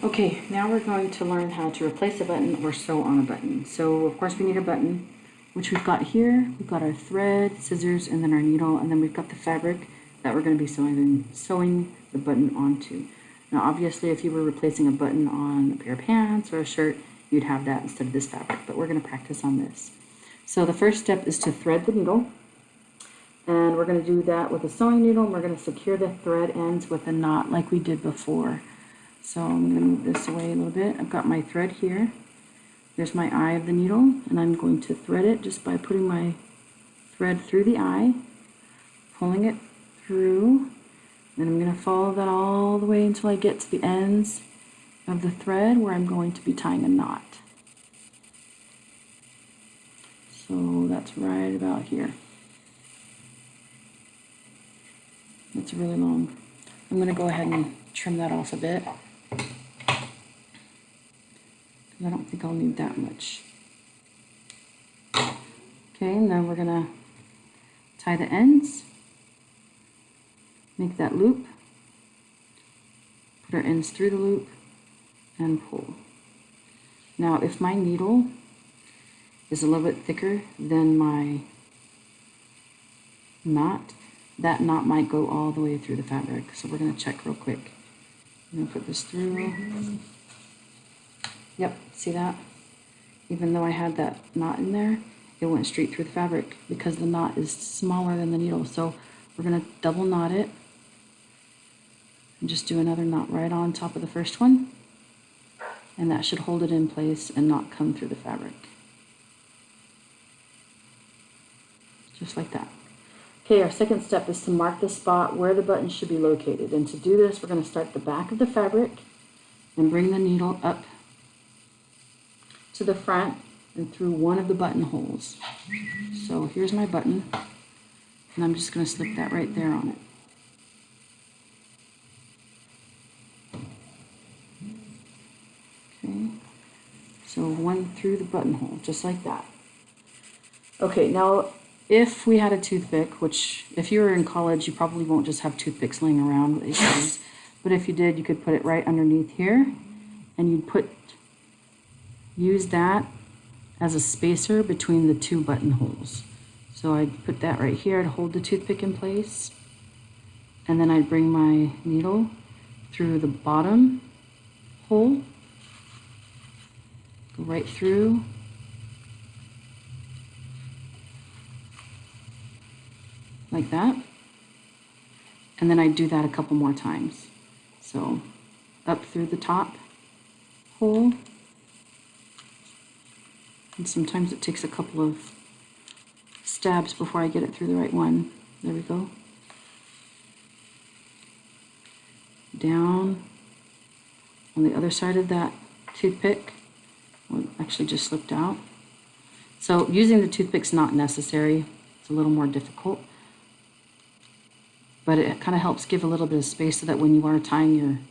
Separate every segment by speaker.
Speaker 1: Okay, now we're going to learn how to replace a button or sew on a button. So of course we need a button, which we've got here. We've got our thread, scissors, and then our needle, and then we've got the fabric that we're going to be sewing the button onto. Now obviously if you were replacing a button on a pair of pants or a shirt, you'd have that instead of this fabric, but we're going to practice on this. So the first step is to thread the needle, and we're going to do that with a sewing needle, and we're going to secure the thread ends with a knot like we did before. So I'm going to move this away a little bit. I've got my thread here. There's my eye of the needle, and I'm going to thread it just by putting my thread through the eye, pulling it through, then I'm going to follow that all the way until I get to the ends of the thread where I'm going to be tying a knot. So that's right about here. That's really long. I'm going to go ahead and trim that off a bit. I don't think I'll need that much. Okay, and then we're gonna tie the ends, make that loop, put our ends through the loop, and pull. Now, if my needle is a little bit thicker than my knot, that knot might go all the way through the fabric. So we're gonna check real quick. I'm gonna put this through. Yep, see that? Even though I had that knot in there, it went straight through the fabric because the knot is smaller than the needle. So we're going to double knot it and just do another knot right on top of the first one, and that should hold it in place and not come through the fabric. Just like that. Okay, our second step is to mark the spot where the button should be located. And to do this, we're going to start at the back of the fabric and bring the needle up to the front and through one of the buttonholes. So here's my button, and I'm just going to slip that right there on it. Okay, so one through the buttonhole, just like that. Okay, now if we had a toothpick, which if you were in college, you probably won't just have toothpicks laying around, but if you did, you could put it right underneath here, and you'd use that as a spacer between the two buttonholes. So I'd put that right here to hold the toothpick in place, and then I'd bring my needle through the bottom hole, go right through, like that, and then I'd do that a couple more times. So up through the top hole, and sometimes it takes a couple of stabs before I get it through the right one. There we go. Down on the other side of that toothpick. Well, it actually just slipped out. So using the toothpick's not necessary. It's a little more difficult, but it kind of helps give a little bit of space so that when you are tying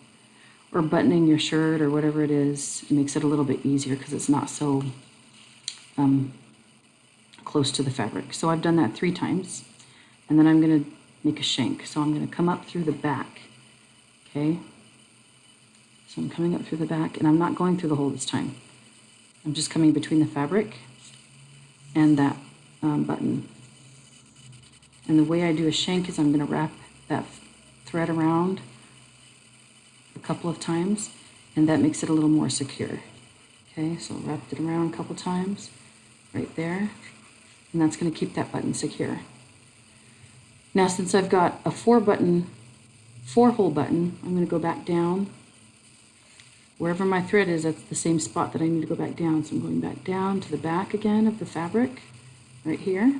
Speaker 1: or buttoning your shirt or whatever it is, it makes it a little bit easier because it's not so close to the fabric. So I've done that 3 times, and then I'm going to make a shank. So I'm going to come up through the back. Okay, so I'm coming up through the back, and I'm not going through the hole this time. I'm just coming between the fabric and that button. And the way I do a shank is I'm going to wrap that thread around a couple of times, and that makes it a little more secure. Okay, so wrapped it around a couple times right there, and that's going to keep that button secure. Now, since I've got a 4-hole button, I'm going to go back down. Wherever my thread is, that's the same spot that I need to go back down. So I'm going back down to the back again of the fabric, right here.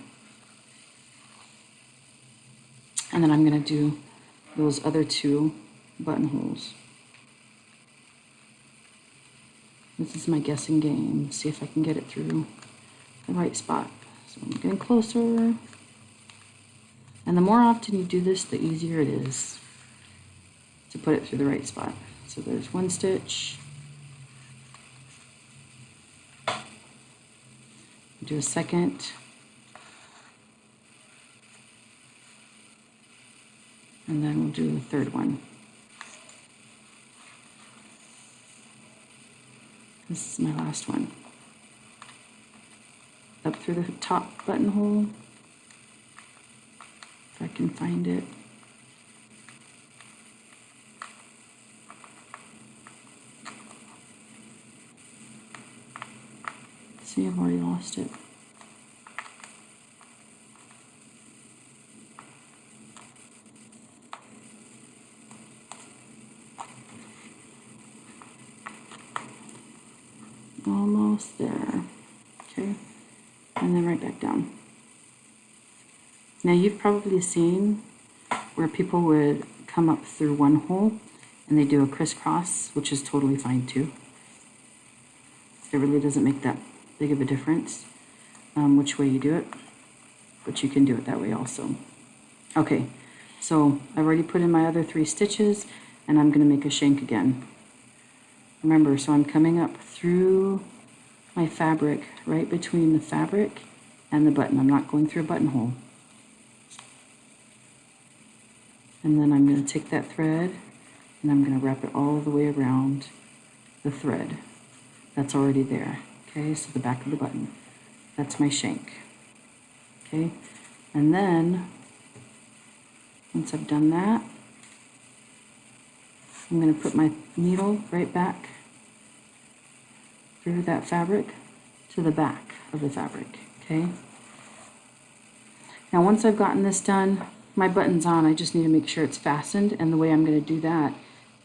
Speaker 1: And then I'm going to do those other 2 buttonholes. This is my guessing game. See if I can get it through the right spot. So I'm getting closer. And the more often you do this, the easier it is to put it through the right spot. So there's 1 stitch. Do a second. And then we'll do a 3rd one. This is my last one. Up through the top buttonhole, if I can find it. See, I've already lost it. Almost there. Okay, and then right back down. Now you've probably seen where people would come up through one hole and they do a crisscross, which is totally fine too. It really doesn't make that big of a difference which way you do it, but you can do it that way also. Okay, so I've already put in my other 3 stitches and I'm going to make a shank again. Remember, so I'm coming up through my fabric, right between the fabric and the button. I'm not going through a buttonhole. And then I'm going to take that thread and I'm going to wrap it all the way around the thread that's already there. Okay, so the back of the button. That's my shank. Okay, and then once I've done that, I'm going to put my needle right back through that fabric to the back of the fabric. Okay, now once I've gotten this done, my button's on. I just need to make sure it's fastened, and the way I'm going to do that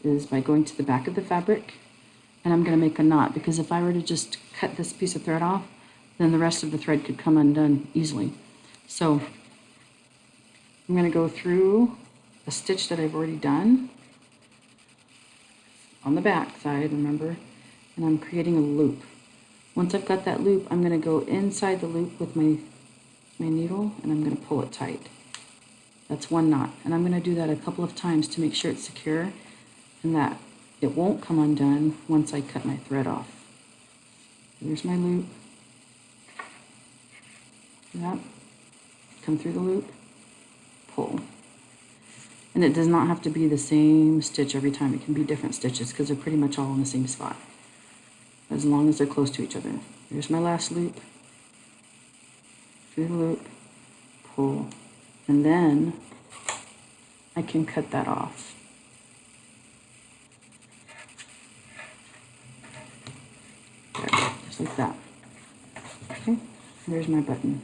Speaker 1: is by going to the back of the fabric and I'm going to make a knot, because if I were to just cut this piece of thread off, then the rest of the thread could come undone easily. So I'm going to go through a stitch that I've already done on the back side, remember, and I'm creating a loop. Once I've got that loop, I'm going to go inside the loop with my needle and I'm going to pull it tight. That's one knot, and I'm going to do that a couple of times to make sure it's secure and that it won't come undone once I cut my thread off. There's my loop. Yep. Come through the loop, pull. And it does not have to be the same stitch every time. It can be different stitches because they're pretty much all in the same spot, as long as they're close to each other. There's my last loop, through the loop, pull, and then I can cut that off. There, just like that. Okay, there's my button.